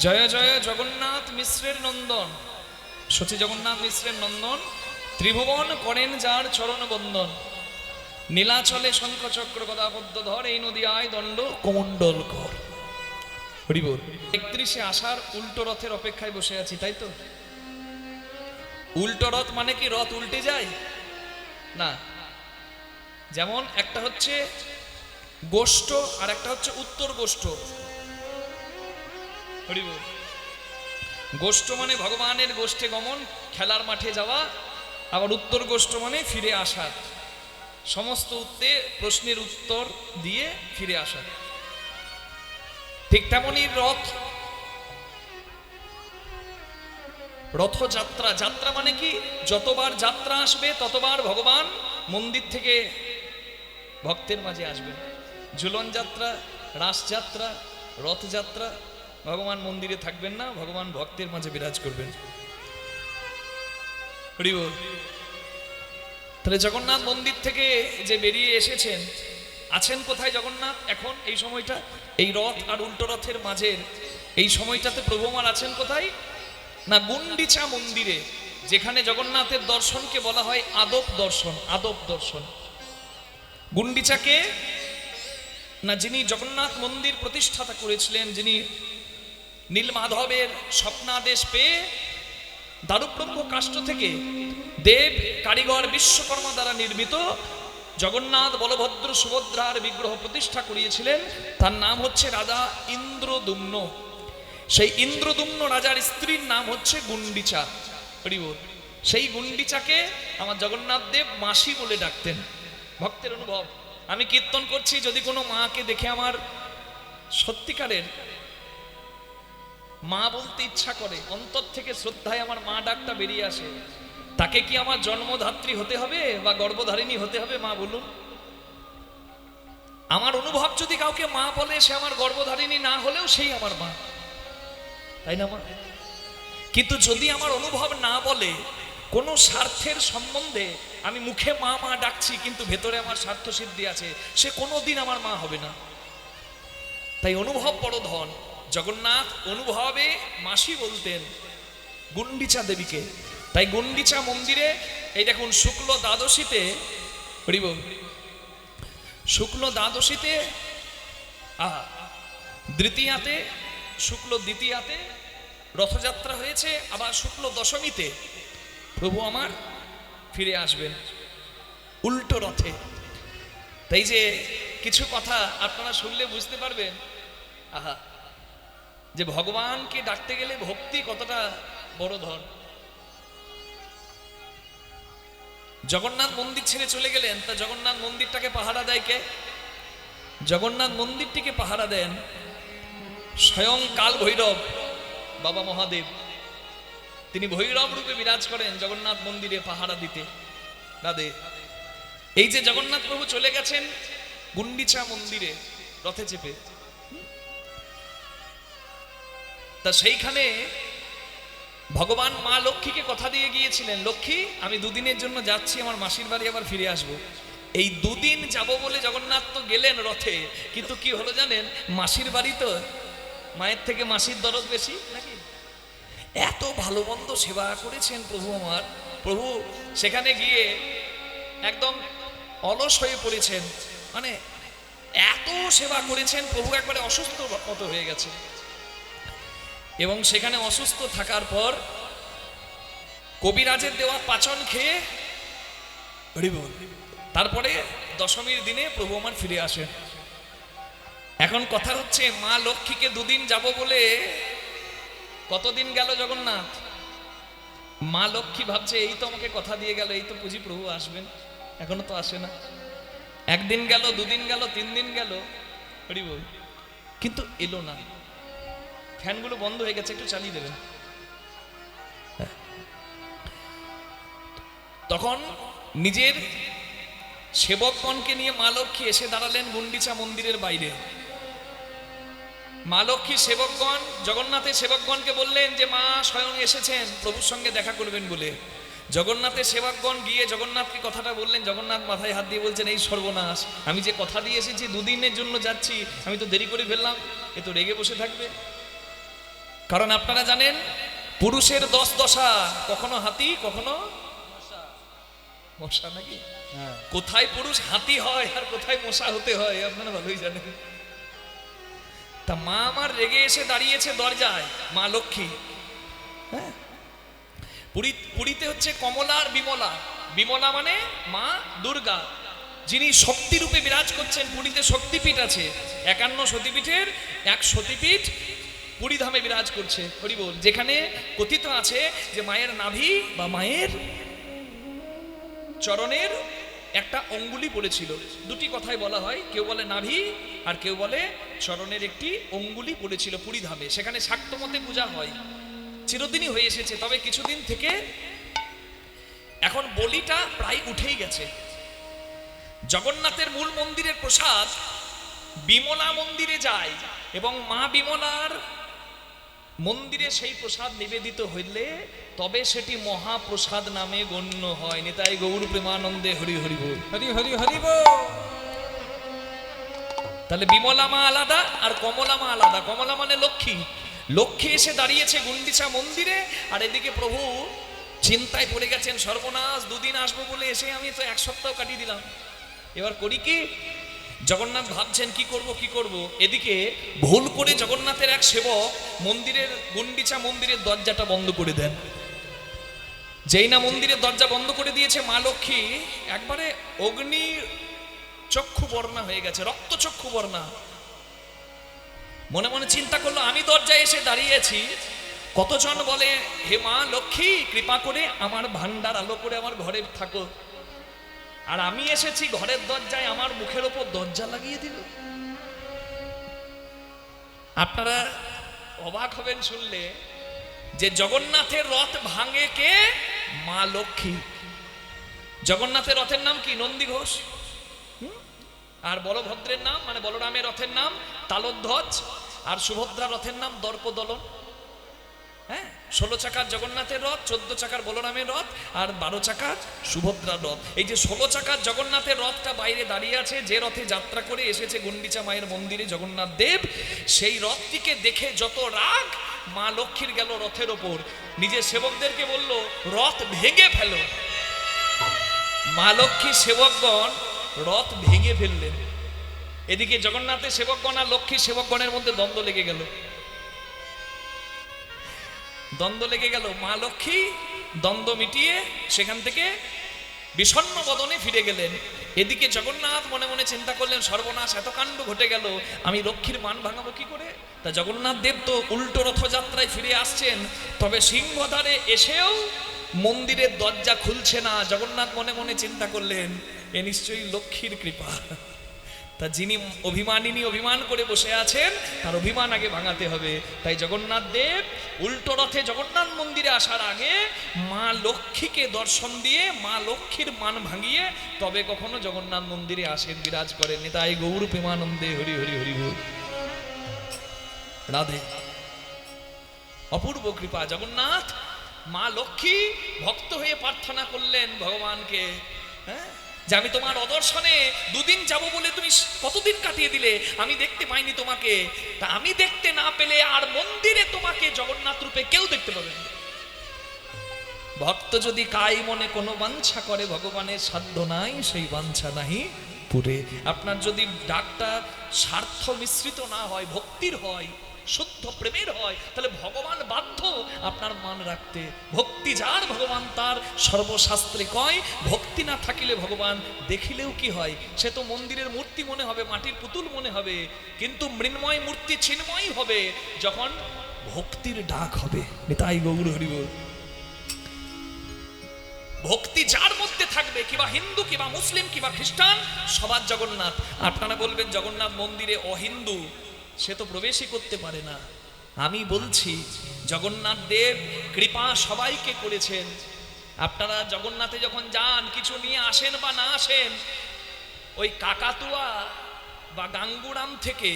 জয় জয় জগন্নাথ মিশ্রের নন্দন, সচি জগন্নাথ মিশ্রের নন্দন, ত্রিভুবন করেন যার চরণ বন্দন। নীলাচলে শঙ্খ চক্র গদাপদ্ম ধর, এই নদিয়ায় দণ্ড কমণ্ডল কর। হরি বল। 31শে আষাঢ় উল্টো রথের অপেক্ষায় বসে আছি, তাই তো? উল্টো রথ মানে কি রথ উল্টে যায় না, যেমন একটা হচ্ছে গোষ্ঠ আর একটা হচ্ছে উত্তর গোষ্ঠ। হরি বল। গোষ্ঠ মানে ভগবানের গোষ্ঠে গমন, খেলার মাঠে যাওয়া, আবার উত্তর গোষ্ঠ মানে ফিরে আসা, সমস্ত প্রশ্নের উত্তর দিয়ে ফিরে আসা। ঠিক তেমনই রথযাত্রা। যাত্রা মানে কি, যতবার যাত্রা আসবে ততবার ভগবান মন্দির থেকে ভক্তের মাঝে আসবেন। ঝুলন যাত্রা, রাসযাত্রা, রথযাত্রা, ভগবান মন্দিরে থাকবেন না, ভগবান ভক্তের মাঝে বিরাজ করবেন। হরি বল। তাহলে জগন্নাথ মন্দির থেকে যে বেরিয়ে এসেছেন, আছেন কোথায় জগন্নাথ এখন এই সময়টা? এই রথ আর উল্টো রথের মাঝের এই সময়টাতে প্রভু আমার আছেন কোথায় না? গুন্ডিচা মন্দিরে, যেখানে জগন্নাথের দর্শনকে বলা হয় আদব দর্শন। আদব দর্শন। গুন্ডিচাকে না, যিনি জগন্নাথ মন্দির প্রতিষ্ঠাতা করেছিলেন, যিনি নীলমাধবের স্বপ্নাদেশ পেয়ে দারুব্রহ্ম কাষ্ঠ থেকে দেব কারিগর বিশ্বকর্মা দ্বারা নির্মিত জগন্নাথ বলভদ্র সুভদ্রার বিগ্রহ প্রতিষ্ঠা করিয়েছিলেন, তার নাম হচ্ছে রাজা ইন্দ্রদুম্ন। সেই ইন্দ্রদুম্ন রাজার স্ত্রীর নাম হচ্ছে গুন্ডিচা। সেই গুন্ডিচাকে আমার জগন্নাথ দেব মাসি বলে ডাকতেন। ভক্তের অনুভব, আমি কীর্তন করছি, যদি কোনো মাকে দেখে আমার সত্যিকারের মা বলতে ইচ্ছা করে, অন্তর থেকে শ্রদ্ধায় আমার মা ডাকটা বেরিয়ে আসে, তাকে কি আমার জন্মধাত্রী হতে হবে বা গর্ভধারিণী হতে হবে? মা বলুন। আমার অনুভব যদি কাউকে মা বলে, সে আমার গর্ভধারিণী না হলেও সেই আমার মা, তাই না মা? কিন্তু যদি আমার অনুভব না বলে, কোনো স্বার্থের সম্বন্ধে আমি মুখে মা মা ডাকছি কিন্তু ভেতরে আমার স্বার্থ সিদ্ধি আছে, সে কোনোদিন আমার মা হবে না। তাই অনুভব বড় ধন। জগন্নাথ অনুভবে মাসি বলতেন গুন্ডিচা দেবীকে। তাই গুন্ডিচা মন্দিরে এই দেখুন শুক্ল দ্বাদশীতে, শুক্ল দ্বাদশীতে, দ্বিতীয়াতে, শুক্ল দ্বিতীয়াতে রথযাত্রা হয়েছে, আবার শুক্ল দশমীতে প্রভু আমার ফিরে আসবেন উল্টো রথে। তাই যে কিছু কথা আপনারা শুনলে বুঝতে পারবেন, যে ভগবানকে ডাকতে গেলে ভক্তি কতটা বড় ধন। জগন্নাথ মন্দির ছেড়ে চলে গেলেন, তা জগন্নাথ মন্দিরটাকে পাহারা দেয় কে? জগন্নাথ মন্দিরটিকে পাহারা দেন স্বয়ং কাল ভৈরব বাবা মহাদেব। তিনি ভৈরব রূপে বিরাজ করেন জগন্নাথ মন্দিরে পাহারা দিতে। রাধে। এই যে জগন্নাথ প্রভু চলে গেছেন গুন্ডিচা মন্দিরে রথে চেপে, তা সেইখানে ভগবান মা লক্ষ্মীকে কথা দিয়ে গিয়েছিলেন, লক্ষ্মী আমি দুদিনের জন্য যাচ্ছি, আমার মাসির বাড়ি আবার ফিরে আসবো। এই দুদিন যাব বলে জগন্নাথ তো গেলেন রথে, কিন্তু কি হলো জানেন? মাসির বাড়ি তো মায়ের থেকে মাসির দরদ বেশি নাকি? এত ভালো মন্দ সেবা করেছেন প্রভু আমার। প্রভু সেখানে গিয়ে একদম অলস হয়ে পড়েছেন, মানে এত সেবা করেছেন, প্রভু একবারে অসুস্থ মতো হয়ে গেছে। এবং সেখানে অসুস্থ থাকার পর কবিরাজের দেওয়া পাচন খেয়ে তারপরে দশমীর দিনে প্রভু আমার ফিরে আসেন। এখন কথা হচ্ছে, মা লক্ষ্মীকে দুদিন যাব বলে কতদিন গেল জগন্নাথ? মা লক্ষ্মী ভাবছে এই তো আমাকে কথা দিয়ে গেল, এই তো বুঝি প্রভু আসবেন, এখনো তো আসে না। একদিন গেল, দুদিন গেল, 3 দিন গেল, কিন্তু এলো না। ফ্যানগুলো বন্ধ হয়ে গেছে, একটু চালিয়ে দেবেন। তখন নিজের সেবকগণকে নিয়ে মা লক্ষ্মী এসে দাঁড়ালেন গুন্ডিচা মন্দিরের বাইরে। মা লক্ষ্মী সেবকগণ, জগন্নাথের সেবকগণকে বললেন যে মা স্বয়ং এসেছেন প্রভুর সঙ্গে দেখা করবেন বলে। জগন্নাথের সেবকগণ গিয়ে জগন্নাথকে কথাটা বললেন। জগন্নাথ মাথায় হাত দিয়ে বলছেন, এই সর্বনাশ, আমি যে কথা দিয়ে এসেছি দুদিনের জন্য যাচ্ছি, আমি তো দেরি করে ফেললাম, এ তো রেগে বসে থাকবে। কারণ আপনারা জানেন পুরুষের 10 দশা, কখনো হাতি কখনো মশা, নাকি? কোথায় পুরুষ হাতি হয় আর কোথায় মশা হতে হয় আপনারা ভালোই জানেন। তা মা আমার রেগে এসে দাঁড়িয়েছে দরজায়, মা লক্ষ্মী। হ্যাঁ, পুরীতে হচ্ছে কমলা আর বিমলা। বিমলা মানে মা দুর্গা, যিনি শক্তিরূপে বিরাজ করছেন। পুরীতে শক্তিপীঠ আছে, 51 সতীপীঠের এক সতীপীঠ পুরীধামে বিরাজ করছে। হরি বল। যেখানে কথিত আছে যে মায়ের নাভি বা মায়ের চরণের একটা অঙ্গুলি পড়েছিল। দুটি কথাই বলা হয়, কেউ বলে নাভি আর কেউ বলে চরণের একটি অঙ্গুলি পড়েছিল পুরীধামে। সেখানে শাক্তমতে পূজা হয়, চিরদিনই হয়ে এসেছে। তবে কিছুদিন থেকে এখন বলিটা প্রায় উঠেই গেছে। জগন্নাথের মূল মন্দিরের প্রসাদ বিমলা মন্দিরে যায় এবং মা বিমলার মন্দিরে সেই প্রসাদ নিবেদিত হইলে তবে সেটি মহাপ্রসাদ নামে গণ্য হয়। নিতাই গৌর প্রেমানন্দে হরি হরি বল, হরি হরি হরি বল। তাহলে বিমলা মা আলাদা আর কমলা মা আলাদা। কমলা মানে লক্ষ্মী। লক্ষ্মী এসে দাঁড়িয়েছে গুন্ডিচা মন্দিরে, আর এদিকে প্রভু চিন্তায় পড়ে গেছেন, সর্বনাশ, দুদিন আসবো বলে এসে আমি তো 1 সপ্তাহ কাটিয়ে দিলাম, এবার করি কি? জগন্নাথ ভাবছেন কি করব। এদিকে ভুল করে জগন্নাথের এক সেবক মন্দিরের গুন্ডিচা মন্দিরের দরজাটা বন্ধ করে দেন। যেই না মন্দিরের দরজা বন্ধ করে দিয়েছে, মা লক্ষ্মী একবারে অগ্নি চক্ষু বর্ণা হয়ে গেছে, রক্ত চক্ষু বর্ণা। মনে মনে চিন্তা করলো, আমি দরজায় এসে দাঁড়িয়েছি, কতজন বলে হে মা লক্ষ্মী কৃপা করে আমার ভান্ডার আলো করে আমার ঘরে থাকো, আর আমি এসেছি ঘরের দরজায় আমার মুখের ওপর দরজা লাগিয়ে দিল। আপনারা অবাক হবেন শুনলে যে জগন্নাথের রথ ভাঙে কে? মা লক্ষ্মী। জগন্নাথের রথের নাম কি? নন্দী ঘোষ। আর বলভদ্রের নাম মানে বলরামের রথের নাম তালধ্বজ, আর সুভদ্রা রথের নাম দর্পদলন। হ্যাঁ, 16 চাকার জগন্নাথের রথ, 14 চাকার বলরামের রথ, আর 12 চাকার সুভদ্রার রথ। এই যে 16 চাকার জগন্নাথের রথটা বাইরে দাঁড়িয়ে আছে, যে রথে যাত্রা করে এসেছে গুন্ডিচা মায়ের মন্দিরে জগন্নাথ দেব, সেই রথটিকে দেখে যত রাগ, মা লক্ষ্মীর গেল রথের ওপর, নিজের সেবকদেরকে বলল রথ ভেঙে ফেলো। মা লক্ষ্মী সেবকগণ রথ ভেঙে ফেললেন। এদিকে জগন্নাথের সেবকগণ আর লক্ষ্মীর সেবকগণের মধ্যে দ্বন্দ্ব লেগে গেল। মা লক্ষ্মী দ্বন্দ্ব মিটিয়ে সেখান থেকে বিষণ্ণ বদনে ফিরে গেলেন। এদিকে জগন্নাথ মনে মনে চিন্তা করলেন, সর্বনাশ, এত কাণ্ড ঘটে গেল, আমি লক্ষ্মীর মান ভাঙাবো কি করে? তা জগন্নাথ দেব তো উল্টো রথযাত্রায় ফিরে আসছেন, তবে সিংহদ্বারে এসেও মন্দিরের দরজা খুলছে না। জগন্নাথ মনে মনে চিন্তা করলেন, এ নিশ্চয়ই লক্ষ্মীর কৃপা। তা যিনি অভিমানিনী অভিমান করে বসে আছেন, তার অভিমান আগে ভাঙাতে হবে। তাই জগন্নাথ দেব উল্টো রথে জগন্নাথ মন্দিরে আসার আগে মা লক্ষ্মীকে দর্শন দিয়ে মা লক্ষ্মীর মান ভাঙিয়ে তবে কখনো জগন্নাথ মন্দিরে আসেন, বিরাজ করেন। তাই গৌর প্রেমানন্দে হরি হরি হরি বল, রাধে। অপূর্ব কৃপা। জগন্নাথ মা লক্ষ্মী ভক্ত হয়ে প্রার্থনা করলেন ভগবানকে, হ্যাঁ, যে আমি তোমার অদর্শনে 2 দিন যাব বলে তুমি কতদিন কাটিয়ে দিলে, আমি দেখতে পাইনি তোমাকে। তা আমি দেখতে না পেলে আর মন্দিরে তোমাকে জগন্নাথ রূপে কেউ দেখতে পাবে না। ভক্ত যদি কাই মনে কোনো বাঞ্ছা করে, ভগবানের সাধ্য নাই সেই বাঞ্ছা নাহি পুরে। আপনার যদি ডাকটা স্বার্থ মিশ্রিত না হয়, ভক্তির হয়, শুদ্ধ প্রেমের হয়, তাহলে ভগবান বাধ্য আপনার মান রাখতে। ভক্তি যার ভগবান তার, সর্বশাস্ত্রে কয়। ভক্তি না থাকিলে ভগবান দেখিলেও কি হয়? সে তো মন্দিরের মূর্তি মনে হবে, মাটির পুতুল মনে হবে, কিন্তু মৃন্ময় মূর্তি চিন্ময় হবে যখন ভক্তির ডাক হবে। তাই গৌর হরি বল। ভক্তি যার মধ্যে থাকবে, কিবা হিন্দু কিবা মুসলিম কিবা খ্রিস্টান, সবার জগন্নাথ। আপনারা বলবেন জগন্নাথ মন্দিরে অহিন্দু, সে তো প্রবেশই করতে পারে না। আমি বলছি জগন্নাথ দেব কৃপা সবাইকে করেছেন। আপনারা জগন্নাথে যখন যান, কিছু নিয়ে আসেন বা না আসেন, ওই কাকাতুয়া বা গাঙ্গুরাম থেকে,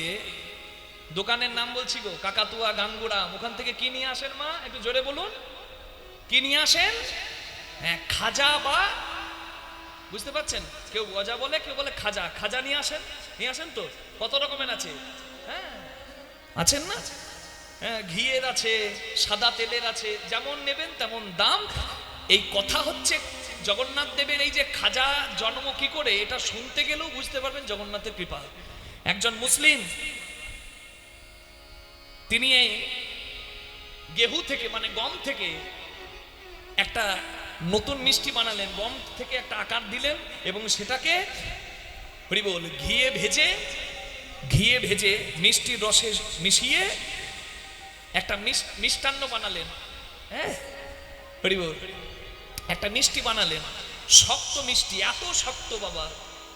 দোকানের নাম বলছি গো, কাকাতুয়া গাঙ্গুরাম, ওখান থেকে কি নিয়ে আসেন মা? একটু জোরে বলুন, কি নিয়ে আসেন? হ্যাঁ, খাজা, বা বুঝতে পারছেন, কেউ গজা বলে, কেউ বলে খাজা। খাজা নিয়ে আসেন তো, কত রকমের আছে, হ্যাঁ, আছেন না? হ্যাঁ, ঘিয়ের আছে, সাদা তেলের আছে, যেমন নেবেন তেমন দাম। এই কথা হচ্ছে জগন্নাথ দেবের এই যে খাজা জন্ম কি করে, এটা শুনতে গেলেও বুঝতে পারবেন জগন্নাথের কৃপা। একজন মুসলিম তিনি এই গেহু থেকে মানে গম থেকে একটা নতুন মিষ্টি বানালেন, গম থেকে একটা আকার দিলেন এবং সেটাকে বল ঘিয়ে ভেজে মিষ্টির রসে মিশিয়ে একটা মিষ্টান্ন বানালেন। হ্যাঁ, হরিবল, একটা মিষ্টি বানালেন, শক্ত মিষ্টি, এত শক্ত বাবা,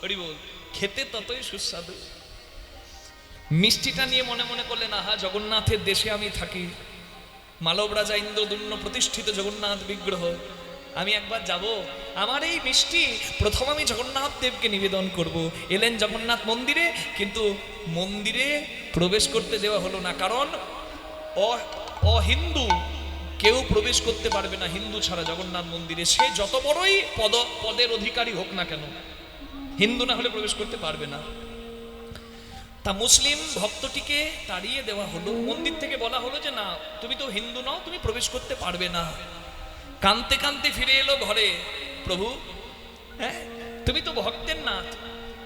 হরিবল, খেতে ততই সুস্বাদু। মিষ্টিটা নিয়ে মনে মনে করলেন, আহা জগন্নাথের দেশে আমি থাকি, মালব রাজা ইন্দ্রদুম্ন প্রতিষ্ঠিত জগন্নাথ বিগ্রহ, আমি একবার যাব, আমার এই মিষ্টি প্রথম আমি জগন্নাথ দেবকে নিবেদন করব। এলেন জগন্নাথ মন্দিরে, কিন্তু মন্দিরে প্রবেশ করতে দেওয়া হলো না, কারণ অহিন্দু কেউ প্রবেশ করতে পারবে না হিন্দু ছাড়া জগন্নাথ মন্দিরে, সে যত বড়ই পদের অধিকারী হোক না কেন, হিন্দু না হলে প্রবেশ করতে পারবে না। তা মুসলিম ভক্তটিকে তাড়িয়ে দেওয়া হলো, মন্দির থেকে বলা হলো যে না, তুমি তো হিন্দু নও, তুমি প্রবেশ করতে পারবে না। কাঁদতে কাঁদতে ফিরে এলো ঘরে, প্রভু, হ্যাঁ তুমি তো ভক্তের নাথ,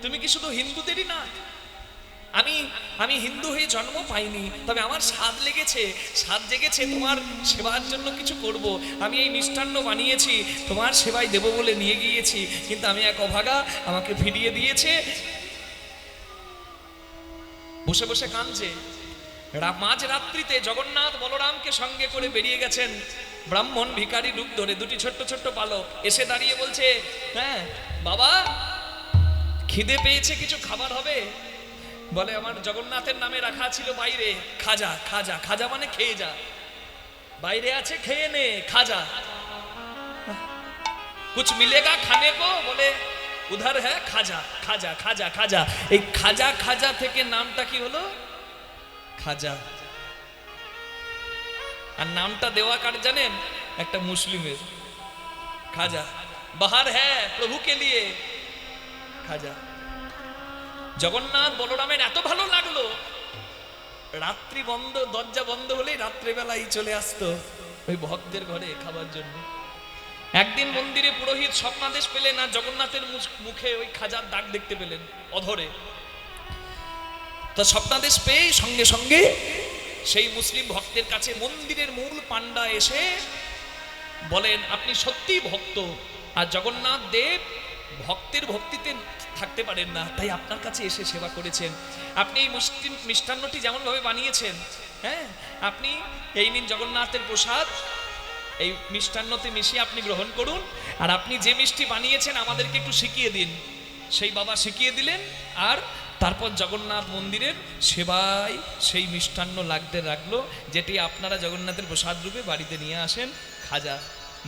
তুমি কি শুধু হিন্দুদেরই নাথ? আমি হিন্দু হয়ে জন্ম পাইনি, তবে আমার স্বাদ জেগেছে তোমার সেবার জন্য কিছু করব। আমি এই মিষ্টান্ন বানিয়েছি, তোমার সেবায় দেব বলে নিয়ে গিয়েছি, কিন্তু আমি এক অভাগা, আমাকে ফিরিয়ে দিয়েছে। বসে বসে কাঁদছে। মাঝ রাত্রিতে জগন্নাথ বলরামকে সঙ্গে করে বেরিয়ে গেছেন, ব্রাহ্মণ ভিখারি রূপ ধরে, দুটি ছোট্ট ছোট্ট বালক এসে দাঁড়িয়ে বলছে, হ্যাঁ বাবা, খিদে পেয়েছে, কিছু খাবার হবে? বলে, আমার জগন্নাথের নামে রাখা ছিল বাইরে খাজা। খাজা খাজা মানে খেয়ে যা, বাইরে আছে খেয়ে নে খাজা, কুছ মিলেগা খানে কো? বলে উধার হ্যাঁ খাজা। খাজা খাজা খাজা, এই খাজা খাজা থেকে নামটা কি হলো? খাজা। আর নামটা দেওয়া কার জানেন? একটা মুসলিমের। খাজা বাহার হ্যাঁ প্রভুকে লিয়ে খাজা। জগন্নাথ বলরামের এত ভালো লাগলো, রাত্রি বন্ধ, দরজা বন্ধ হলেই রাত্রেবেলায় চলে আসতো ওই ভক্তের ঘরে খাবার জন্য। একদিন মন্দিরে পুরোহিত স্বপ্নাদেশ পেলেন, আর জগন্নাথের মুখে ওই খাজার দাগ দেখতে পেলেন অধরে। তো স্বপ্নাদেশ পেয়ে সঙ্গে সঙ্গে সেই মুসলিম ভক্তের কাছে মন্দিরের মূল পান্ডা এসে বলেন, আপনি সত্যি ভক্ত, আর জগন্নাথ দেব ভক্তের ভক্তিতে থাকতে পারেন না, তাই আপনার কাছে এসে সেবা করেছেন। আপনি এই মিষ্টান্নটি যেমন ভাবে বানিয়েছেন, হ্যাঁ আপনি এই নিন জগন্নাথের প্রসাদ, এই মিষ্টান্নতে মিশিয়ে আপনি গ্রহণ করুন, আর আপনি যে মিষ্টি বানিয়েছেন আমাদেরকে একটু শিখিয়ে দিন। সেই বাবা শিখিয়ে দিলেন, আর তারপর জগন্নাথ মন্দিরের সেবায় সেই মিষ্টান্ন লাগতে রাখলো, যেটি আপনারা জগন্নাথের প্রসাদ রূপে বাড়িতে নিয়ে আসেন। খাজা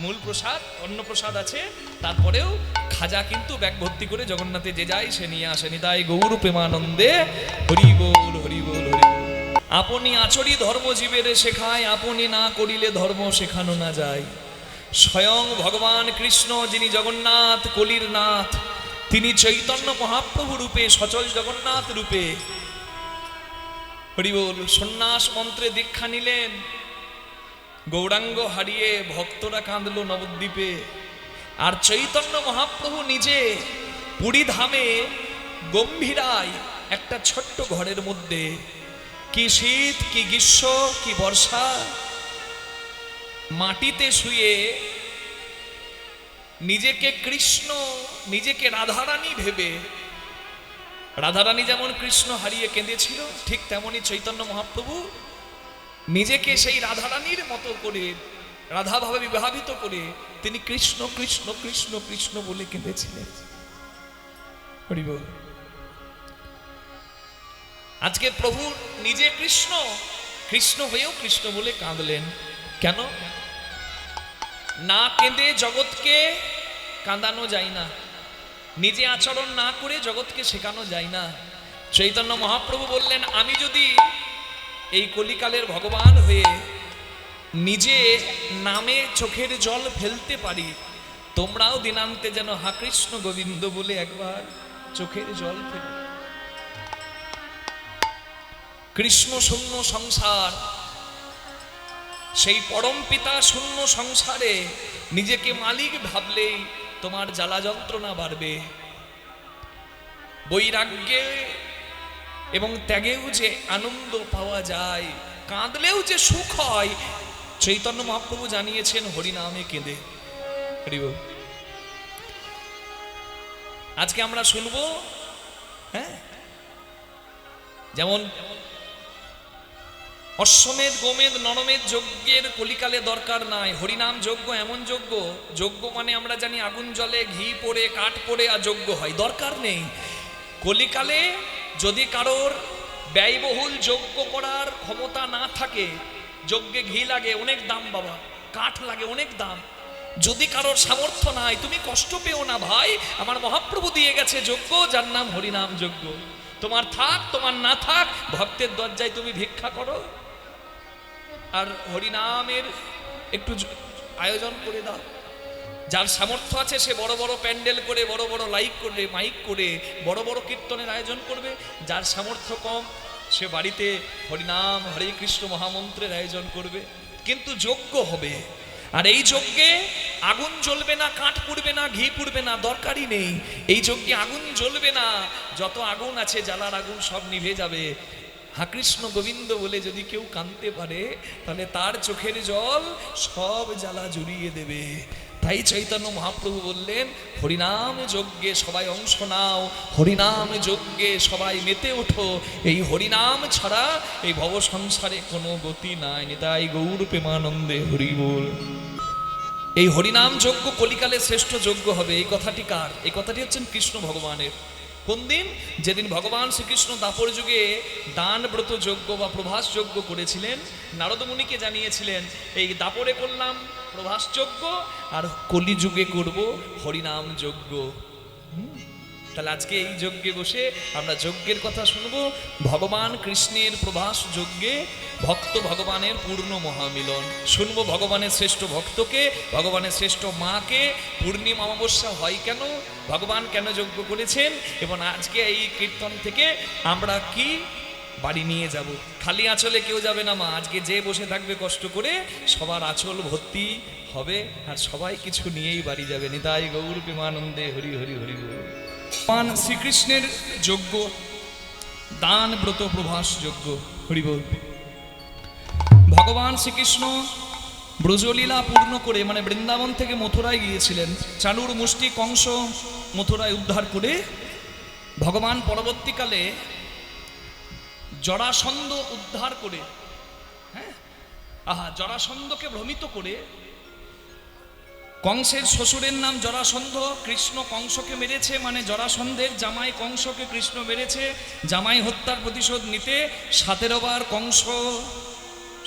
মূল প্রসাদ, অন্য প্রসাদ আছে, তারপরেও খাজা কিন্তু ব্যাগ ভর্তি করে জগন্নাথে যে যায় সে নিয়ে আসেনি। তাই গৌর প্রেমানন্দে হরি বল হরি বল হরি বল। আপনি আচরি ধর্ম জীবের শেখায়, আপনি না করিলে ধর্ম শেখানো না যায়। স্বয়ং ভগবান কৃষ্ণ, যিনি জগন্নাথ কলির নাথ, তিনি চৈতন্য মহাপ্রভু রূপে, সচল জগন্নাথ রূপে হরি বল সন্ন্যাস মন্ত্রে দীক্ষা নিলেন। গৌরাঙ্গ হারিয়ে ভক্তরা কাঁদল নবদ্বীপে, আর চৈতন্য মহাপ্রভু নিজে পুরী ধামে গম্ভীরায় একটা ছোট্ট ঘরের মধ্যে, কি শীত কি গ্রীষ্ম কি বর্ষা, মাটিতে শুয়ে নিজেকে কৃষ্ণ, নিজেকে রাধারানী ভেবে, রাধারানী যেমন কৃষ্ণ হারিয়ে কেঁদেছিল, ঠিক তেমনি চৈতন্য মহাপ্রভু নিজেকে সেই রাধারানীর মতো করে, রাধাভাবে বিভাবিত করে তিনি কৃষ্ণ কৃষ্ণ কৃষ্ণ কৃষ্ণ বলে কেঁদেছিলেন। হরি বল। আজকে প্রভু নিজে কৃষ্ণ, কৃষ্ণ হয়েও কৃষ্ণ বলে কাঁদলেন। কেন? না কেঁদে জগৎকে কাঁদানো যায় না, নিজে আচরণ না করে জগৎকে শেখানো যায় না। চৈতন্য মহাপ্রভু বললেন, আমি যদি এই কলিকালের ভগবান হয়ে নিজে নামে চোখের জল ফেলতে পারি, তোমরাও দিনান্তে যেন হা কৃষ্ণ গোবিন্দ বলে একবার চোখের জল ফেলো। কৃষ্ণ শূন্য সংসার, সেই পরম পিতা শূন্য সংসারে নিজেকে মালিক ভাবলেই তোমার জ্বালা যন্ত্রণা বাড়বে। বৈরাগ্যে এবং ত্যাগেও যে আনন্দ পাওয়া যায়, কাঁদলেও যে সুখ হয়, চৈতন্য মহাপ্রভু জানিয়েছেন হরিনামে কেঁদে। আজকে আমরা শুনবো, হ্যাঁ, যেমন অশ্বমেধ গোমেধ নরমেধ যজ্ঞের কলিকালে দরকার নাই। হরিনাম যজ্ঞ এমন যজ্ঞ, যজ্ঞ মানে আমরা জানি আগুন জলে ঘি পড়ে কাঠ পড়ে আর যজ্ঞ হয়, দরকার নেই। কলিকালে যদি কারোর ব্যয়বহুল যজ্ঞ করার ক্ষমতা না থাকে, যজ্ঞে ঘি লাগে অনেক দাম বাবা, কাঠ লাগে অনেক দাম, যদি কারোর সামর্থ্য নাই, তুমি কষ্ট পেও না ভাই, আমার মহাপ্রভু দিয়ে গেছে যজ্ঞ, যার নাম হরিনাম যজ্ঞ। তোমার থাক তোমার না থাক, ভক্তের দরজায় তুমি ভিক্ষা করো আর হরিনামের একটু আয়োজন করে দাও। যার সামর্থ্য আছে সে বড় বড় প্যান্ডেল করে, বড় বড় লাইক করে, মাইক করে বড় বড় কীর্তনের আয়োজন করবে। যার সামর্থ্য কম সে বাড়িতে হরিনাম হরে কৃষ্ণ মহামন্ত্রের আয়োজন করবে, কিন্তু যজ্ঞ হবে। আর এই যজ্ঞে আগুন জ্বলবে না, কাঠ পুড়বে না, ঘি পুড়বে না, দরকারই নেই। এই যজ্ঞে আগুন জ্বলবে না, যত আগুন আছে জ্বালার আগুন সব নিভে যাবে। হা কৃষ্ণ গোবিন্দ বলে যদি কেউ কাঁদতে পারে, তাহলে তার চোখের জল সব জ্বালা জুড়িয়ে দেবে। তাই চৈতন্য মহাপ্রভু বললেন, হরিনাম যজ্ঞে সবাই অংশ নাও, হরিনাম যজ্ঞে সবাই মেতে ওঠো। এই হরিনাম ছাড়া এই ভব সংসারে কোনো গতি নাই। নিতাই গৌর প্রেমানন্দে হরি বল। এই হরিনাম যজ্ঞ কলিকালে শ্রেষ্ঠ যজ্ঞ হবে, এই কথাটি কার? এই কথাটি হচ্ছেন কৃষ্ণ ভগবানের। কোন দিন? যেদিন ভগবান শ্রীকৃষ্ণ দাপর যুগে দান ব্রত যজ্ঞ বা প্রভাস যজ্ঞ করেছিলেন, নারদ মুনিকে জানিয়েছিলেন এই দাপরে করলাম প্রভাস যজ্ঞ আর কলিযুগে করব হরিনাম যজ্ঞ। তাহলে আজকে এই যজ্ঞে বসে আমরা যজ্ঞের কথা শুনবো। ভগবান কৃষ্ণের প্রভাস যজ্ঞে ভক্ত ভগবানের পূর্ণ মহামিলন শুনবো। ভগবানের শ্রেষ্ঠ ভক্তকে, ভগবানের শ্রেষ্ঠ মাকে পূর্ণিমা অমাবস্যা হয় কেন, ভগবান কেন যজ্ঞ করেছেন, এবং আজকে এই কীর্তন থেকে আমরা কি বাড়ি নিয়ে যাব। খালি আঁচলে কেউ যাবে না মা, আজকে যে বসে থাকবে কষ্ট করে সবার আঁচল ভর্তি হবে আর সবাই কিছু নিয়েই বাড়ি যাবে। নিতাই গৌর প্রেমানন্দে হরি হরি হরি বল। ভগবান শ্রীকৃষ্ণের যজ্ঞ দান ব্রত প্রভাস যজ্ঞ, হরি বল। ভগবান শ্রীকৃষ্ণ ব্রজলীলা পূর্ণ করে, মানে বৃন্দাবন থেকে মথুরায় গিয়েছিলেন, চানুর মুষ্টি কংস মথুরায় উদ্ধার করে ভগবান পরবর্তীকালে জরাসন্ধ উদ্ধার করে, হ্যাঁ, জরাসন্ধকে ভ্রমিত করে, কংসের শ্বশুরের নাম জরাসন্ধ, কৃষ্ণ কংসকে মেরেছে, মানে জরাসন্ধের জামাই কংসকে কৃষ্ণ মেরেছে। জামাই হত্যার প্রতিশোধ নিতে 17 বার কংস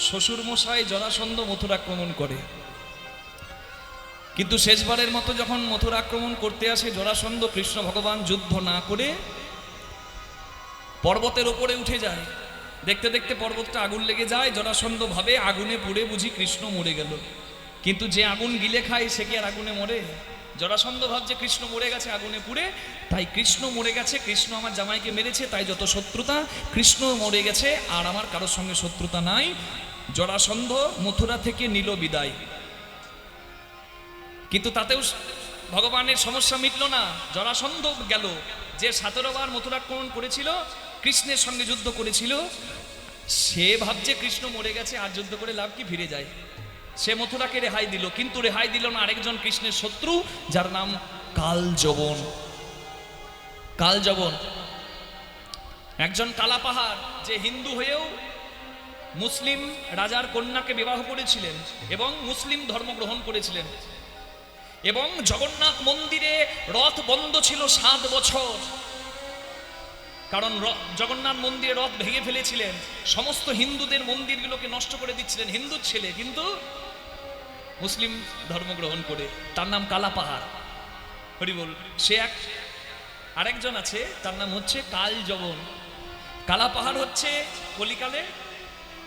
শ্বশুর মশাই জরাসন্ধ মথুরা আক্রমণ করে, কিন্তু শেষবারের মতো যখন মথুরা আক্রমণ করতে আসে জরাসন্ধ, কৃষ্ণ ভগবান যুদ্ধ না করে পর্বতের ওপরে উঠে যায়। দেখতে দেখতে পর্বতটা আগুন লেগে যায়, জরাসন্ধ ভাবে আগুনে পুড়ে বুঝি কৃষ্ণ মরে গেল, কিন্তু যে আগুন গিলে খায় সে কি আর আগুনে মরে? জরাসন্ধ ভাবছে কৃষ্ণ মরে গেছে আগুনে পুড়ে, তাই কৃষ্ণ মরে গেছে, কৃষ্ণ আমার জামাইকে মেরেছে, তাই যত শত্রুতা, কৃষ্ণ মরে গেছে আর আমার কারোর সঙ্গে শত্রুতা নাই। জরাসন্ধ মথুরা থেকে নিল বিদায়, কিন্তু তাতেও ভগবানের সমস্যা মিটল না। জরাসন্ধ গেল, যে 17 বার মথুরা আক্রমণ করেছিল, কৃষ্ণের সঙ্গে যুদ্ধ করেছিল, সে ভাবছে কৃষ্ণ মরে গেছে আর যুদ্ধ করে লাভ কি, ফিরে যায়। সে মথুরাকে রেহাই দিল, কিন্তু রেহাই দিল না আরেকজন কৃষ্ণের শত্রু, যার নাম কালযবন। কালযবন একজন কালা পাহাড়, যে হিন্দু হয়েও মুসলিম রাজার কন্যাকে বিবাহ করেছিলেন এবং মুসলিম ধর্ম গ্রহণ করেছিলেন, এবং জগন্নাথ মন্দিরে রথ বন্ধ ছিল 7 বছর, কারণ জগন্নাথ মন্দিরে রথ ভেঙে ফেলেছিলেন, সমস্ত হিন্দুদের মন্দিরগুলোকে নষ্ট করে দিচ্ছিলেন। হিন্দুর ছেলে কিন্তু মুসলিম ধর্ম গ্রহণ করে, তার নাম কালা পাহাড়, হরি বল। সে আরেকজন আছে, তার নাম হচ্ছে কালযবন। কালা পাহাড় হচ্ছে কলিকালে,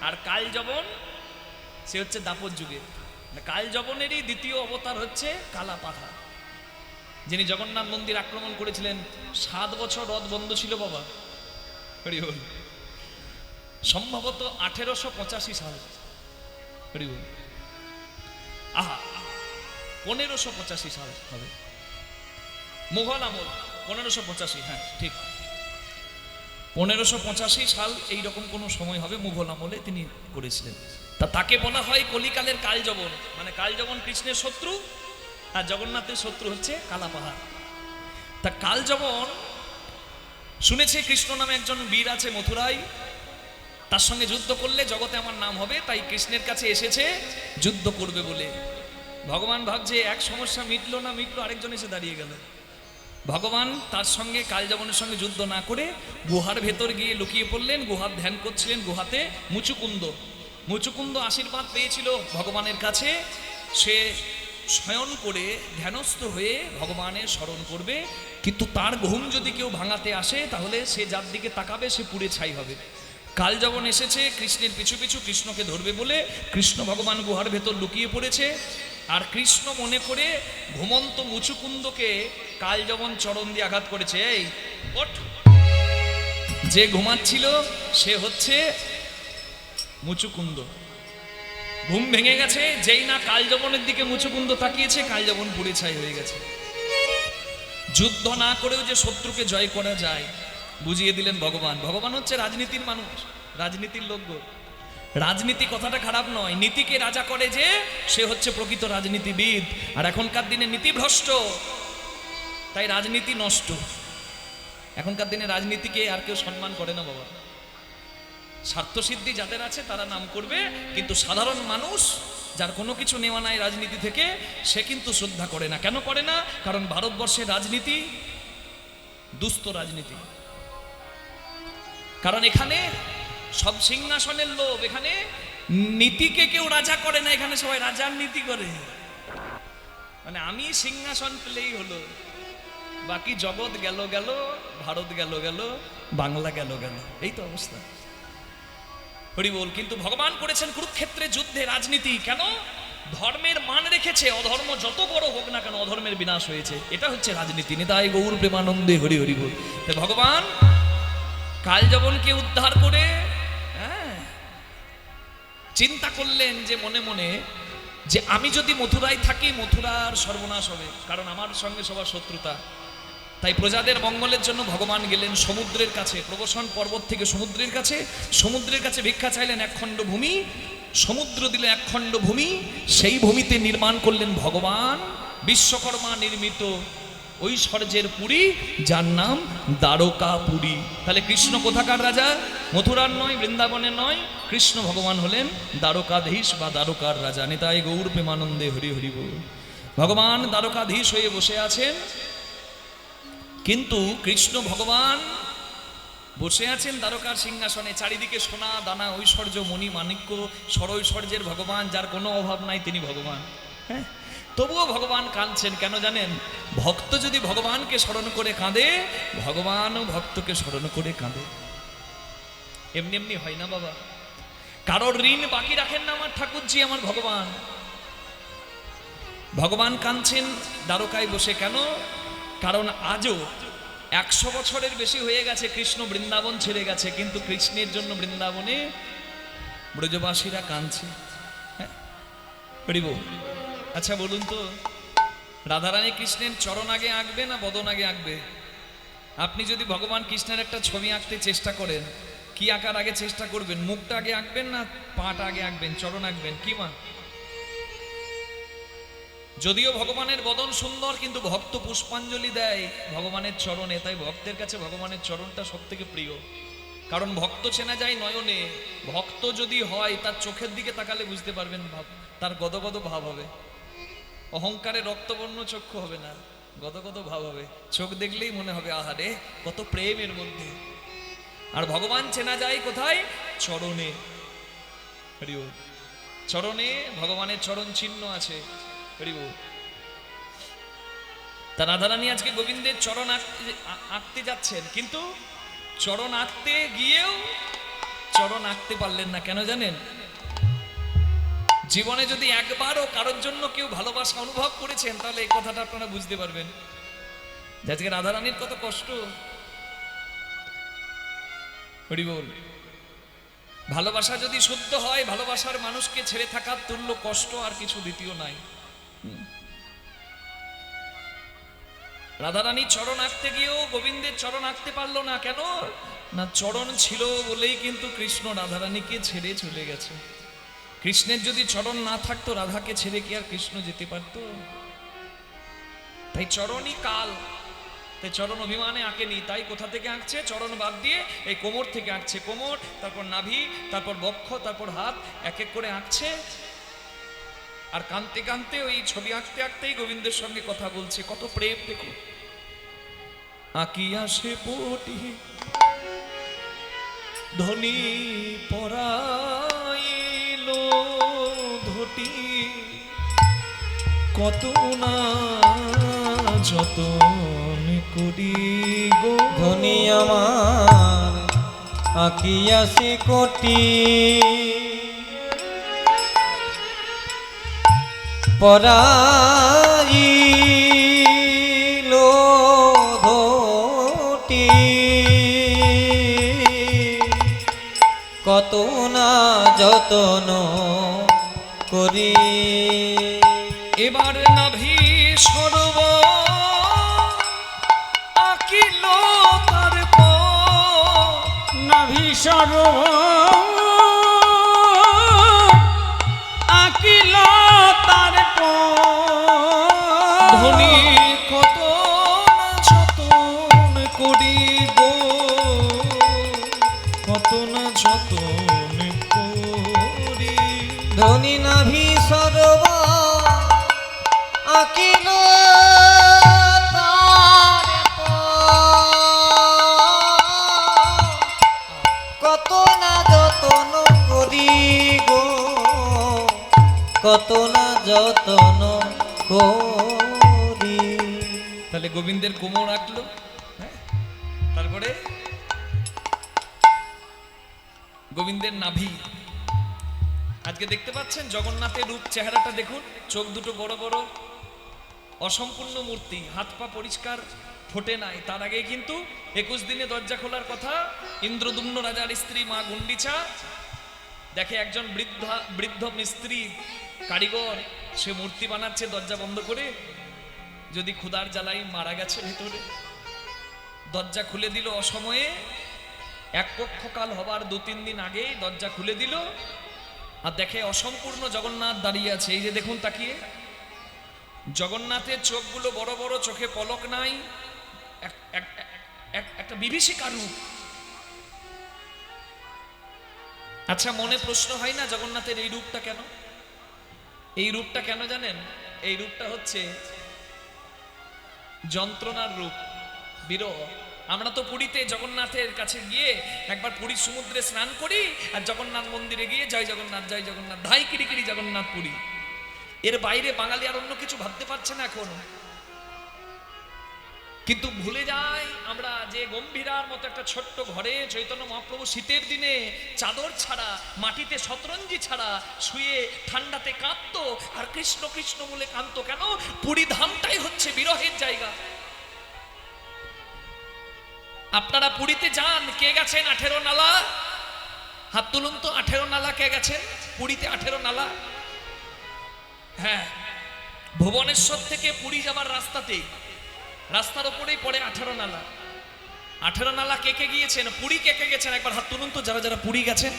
আর কালযবন সে হচ্ছে দাপর যুগে। কালযবনেরই দ্বিতীয় অবতার হচ্ছে কালা পাহাড়, যিনি জগন্নাথ মন্দির আক্রমণ করেছিলেন। 7 বছর রথ বন্ধ ছিল বাবা, হরি বল। সম্ভবত 1885 সাল, হরি বল। আহা, 1585 সাল হবে, মুঘল আমল, 1585, হ্যাঁ ঠিক, 1585 সাল এইরকম কোনো সময় হবে, মুঘল আমলে তিনি করেছিলেন। তাকে বলা হয় কলিকালের কালযবন, মানে কালযবন কৃষ্ণের শত্রু আর জগন্নাথের শত্রু হচ্ছে কালা পাহাড়। তা কালযবন শুনেছে কৃষ্ণ নামে একজন বীর আছে মথুরায়, তার সঙ্গে যুদ্ধ করলে জগতে আমার নাম হবে, তাই কৃষ্ণের কাছে এসেছে যুদ্ধ করবে বলে। ভগবান ভাবছে এক সমস্যা মিটলো না মিটলো, আরেকজন এসে দাঁড়িয়ে গেল। ভগবান তার সঙ্গে কালযবনের সঙ্গে যুদ্ধ না করে গুহার ভেতর গিয়ে লুকিয়ে পড়লেন, গুহার ধ্যান করছিলেন। গুহাতে মুচুকুন্দ আশীর্বাদ পেয়েছিল ভগবানের কাছে, সে শয়ন করে ধ্যানস্থ হয়ে ভগবানের স্মরণ করবে, কিন্তু তার ঘুম যদি কেউ ভাঙাতে আসে তাহলে সে যার দিকে তাকাবে সে পুড়ে ছাই হবে। কালযবন এসেছে কৃষ্ণের পিছু পিছু কৃষ্ণকে ধরবে বলে, কৃষ্ণ ভগবান গুহার ভেতর লুকিয়ে পড়েছে। আর কৃষ্ণ মনে করে ঘুমন্ত মুচুকুন্দকে কালযবন চরণ দিয়ে আঘাত করেছে, এই ওঠ। যে ঘুমাচ্ছিল সে হচ্ছে মুচুকুন্দ। ঘুম ভেঙে গেছে, যেই না কালযবনের দিকে মুচুকুন্দ তাকিয়েছে, কালযবন পুড়ে ছাই হয়ে গেছে। যুদ্ধ না করেও যে শত্রুকে জয় করা যায় বুঝিয়ে দিলেন ভগবান। ভগবান হচ্ছে রাজনীতির মানুষ, রাজনীতির লোক। রাজনীতি কথাটা খারাপ নয়, নীতিকে রাজা করে যে সে হচ্ছে প্রকৃত রাজনীতিবিদ। আর এখনকার দিনে নীতিভ্রষ্ট, তাই রাজনীতি নষ্ট। এখনকার দিনে রাজনীতিকে আর কেউ সম্মান করে না বাবা। স্বার্থসিদ্ধি যাদের আছে তারা নাম করবে, কিন্তু সাধারণ মানুষ যার কোনো কিছু নেওয়া নাই রাজনীতি থেকে, সে কিন্তু শ্রদ্ধা করে না। কেন করে না? কারণ ভারতবর্ষের রাজনীতি দুস্থ রাজনীতি। কারণ এখানে সব সিংহাসনের লোভ, এখানে নীতিকে কেউ রাজা করে না, এখানে সবাই রাজার নীতি করে। মানে আমি সিংহাসন পেলেই হলো, বাকি জগৎ গেল গেল, ভারত গেল গেল, বাংলা গেল গেল, এই তো অবস্থা। হরি বল। কিন্তু ভগবান করেছেন কুরুক্ষেত্রে যুদ্ধে রাজনীতি। কেন? ধর্মের মান রেখেছে, অধর্ম যত বড় হোক না কেন অধর্মের বিনাশ হয়েছে, এটা হচ্ছে রাজনীতি। নিতাই গৌর প্রেমানন্দে হরি হরি বল। তাই ভগবান কালযবনকে উদ্ধার করে চিন্তা করলেন যে মনে মনে যে আমি যদি মথুরায় থাকি মথুরার সর্বনাশ হবে, কারণ আমার সঙ্গে সবার শত্রুতা। তাই প্রজাদের মঙ্গলের জন্য ভগবান গেলেন সমুদ্রের কাছে, প্রবসন পর্বত থেকে সমুদ্রের কাছে ভিক্ষা চাইলেন এক খণ্ড ভূমি। সমুদ্র দিল এক খণ্ড ভূমি, সেই ভূমিতে নির্মাণ করলেন ভগবান বিশ্বকর্মা নির্মিত ঐশ্বর্যের পুরী, যার নাম দ্বারকাপুরী। তাহলে কৃষ্ণ কোথাকার রাজা? মথুরার নয়, বৃন্দাবনের নয়, কৃষ্ণ ভগবান হলেন দ্বারকাধীশ বা দ্বারকার রাজা। নিতাই গৌর প্রেমানন্দে হরি হরি বল। ভগবান দ্বারকাধীশ হয়ে বসে আছেন, কিন্তু কৃষ্ণ ভগবান বসে আছেন দ্বারকার সিংহাসনে, চারিদিকে সোনা দানা ঐশ্বর্য মণি মাণিক্য সরৈশ্বর্যের ভগবান, যার কোনো অভাব নাই তিনি ভগবান। হ্যাঁ, তবুও ভগবান কাঁদছেন। কেন জানেন? ভক্ত যদি ভগবানকে স্মরণ করে কাঁদে, ভগবানও ভক্তকে স্মরণ করে কাঁদে। এমনি এমনি হয় না বাবা, কারোর ঋণ বাকি রাখেন না আমার ঠাকুরজি, আমার ভগবান। ভগবান কাঁদছেন দ্বারকায় বসে। কেন? কারণ আজও 100 বছরের বেশি হয়ে গেছে কৃষ্ণ বৃন্দাবন ছেড়ে গেছে, কিন্তু কৃষ্ণের জন্য বৃন্দাবনে ব্রজবাসীরা কাঁদছে। হ্যাঁ, হরি বল। আচ্ছা বলুন তো, রাধারানী কৃষ্ণের চরণ আগে আঁকবে না বদন আগে আঁকবে? আপনি যদি ভগবান কৃষ্ণের একটা ছবি আঁকতে চেষ্টা করেন, কি আঁকার আগে চেষ্টা করবেন? মুখটা আগে আঁকবেন না পাটা আগে আঁকবেন, চরণ আঁকবেন? কি মা? যদিও ভগবানের বদন সুন্দর, কিন্তু ভক্ত পুষ্পাঞ্জলি দেয় ভগবানের চরণে, তাই ভক্তের কাছে ভগবানের চরণটা সব থেকে প্রিয়। কারণ ভক্ত চেনা যায় নয়নে। ভক্ত যদি হয় তার চোখের দিকে তাকালে বুঝতে পারবেন ভাব, তার গদগদ ভাব হবে। অহংকারে রক্তবর্ণ চক্ষু হবে না, গদগদ ভাব হবে। চোখ দেখলেই মনে হবে আহারে কত প্রেমের মধ্যে। আর ভগবান চেনা যায় কোথায়? চরণে। হরি বল। চরণে ভগবানের চরণ চিহ্ন আছে। হরি বল। তা রাধারানী আজকে গোবিন্দের চরণ আঁকতে যাচ্ছেন, কিন্তু চরণ আঁকতে গিয়েও চরণ আঁকতে পারলেন না। কেন জানেন? জীবনে যদি একবারও কারোর জন্য কেউ ভালোবাসা অনুভব করেছেন, তাহলে এই কথাটা আপনারা বুঝতে পারবেন যে আজকে রাধারানীর কত কষ্ট। হরি বল। ভালোবাসা যদি শুদ্ধ হয়, ভালোবাসার মানুষকে ছেড়ে থাকার তুল্য কষ্ট আর কিছু দ্বিতীয় নাই। রাধারানী চরণ আঁকতে গিয়েও গোবিন্দের চরণ আঁকতে পারলো না, কেন না? চরণ ছিল বলেই কিন্তু কৃষ্ণ রাধারানীকে ছেড়ে চলে গেছে। কৃষ্ণের যদি চরণ না থাকতো, রাধাকে ছেড়ে কি আর কৃষ্ণ যেতে পারত? তাই চরণই কাল, তাই চরণ অভিমানে আঁকেনি। তাই কোথা থেকে আঁকছে? চরণ বাদ দিয়ে এই কোমর থেকে আঁকছে। কোমর, তারপর নাভি, তারপর বক্ষ, তারপর হাত, এক এক করে আঁকছে। আর কাঁদতে কাঁদতে ওই ছবি আঁকতে আঁকতেই গোবিন্দের সঙ্গে কথা বলছে। কত প্রেম দেখো। আঁকিয়া সে পটি ধনী পরাইল ধটি, কত না যতন করি গো। ধনী আমার আঁকিয়া সে কোটি পরাইল ধটি, কত না যতন করি। এবার নাভি সরব আঁকিল তারপর, নাভি সরব আঁকিল তারপর, ধনী কত না যতন করি গো, কত না যতন করি। ধনী নাভি সরব আঁকিল কত না যতন করি গো, কত না যতন করি। তাহলে গোবিন্দের কোমর আঁকলো, তারপরে গোবিন্দের নাভি। আজকে দেখতে পাচ্ছেন জগন্নাথের রূপ, চেহারাটা দেখুন, চোখ দুটো বড় বড়, অসম্পূর্ণ মূর্তি, হাত পা পরিষ্কার, ফোটে নাই। তার আগে কিন্তু 21 দিনে দরজা খোলার কথা। ইন্দ্রদুম্ন রাজার স্ত্রী মা গুন্ডিচা দেখে একজন বৃদ্ধ মিস্ত্রি কারিগর, সে মূর্তি বানাচ্ছে দরজা বন্ধ করে, যদি ক্ষুধার জ্বালাই মারা গেছে ভেতরে। দরজা খুলে দিল অসময়ে, এক পক্ষকাল হবার 2-3 দিন আগে দরজা খুলে দিল, আর দেখে অসম্পূর্ণ জগন্নাথ দাঁড়িয়ে আছে। এই যে দেখুন তাকিয়ে, জগন্নাথের চোখগুলো বড় বড়, চোখে পলক নাই, একটা বিভীষিকা রূপ। আচ্ছা, মনে প্রশ্ন হয় না জগন্নাথের এই রূপটা কেন? এই রূপটা কেন জানেন? এই রূপটা হচ্ছে যন্ত্রণার রূপ, বিরহ। আমরা তো পুরীতে জগন্নাথের কাছে গিয়ে একবার পুরীর সমুদ্রে স্নান করি, আর জগন্নাথ মন্দিরে গিয়ে জয় জগন্নাথ জয় জগন্নাথ, ধাই কিরিকিরি জগন্নাথ পুরী। এর বাইরে বাঙালি আর অন্য কিছু ভাবতে পারছে না এখন। কিন্তু ভুলে যাই আমরা যে গম্ভীরার মতো একটা ছোট্ট ঘরে চৈতন্য মহাপ্রভু শীতের দিনে চাদর ছাড়া, মাটিতে শতরঞ্জি ছাড়া শুয়ে ঠান্ডাতে কাঁদতো, আর কৃষ্ণ কৃষ্ণ বলে কাঁদতো। কেন? পুরী ধামটাই হচ্ছে বিরহের জায়গা। আপনারা পুরীতে যান, কে গেছেন 18 নালা? হাত তুলুন তো, 18 নালা কে গেছেন? পুরীতে 18 নালা। হ্যাঁ, ভুবনেশ্বর থেকে পুরী যাবার রাস্তাতেই, রাস্তার ওপরেই পড়ে 18 নালা। 18 নালা কে কে গিয়েছেন? পুরী কে কে গেছেন? একবার হাত তুলুন তো, যারা যারা পুরী গেছেন।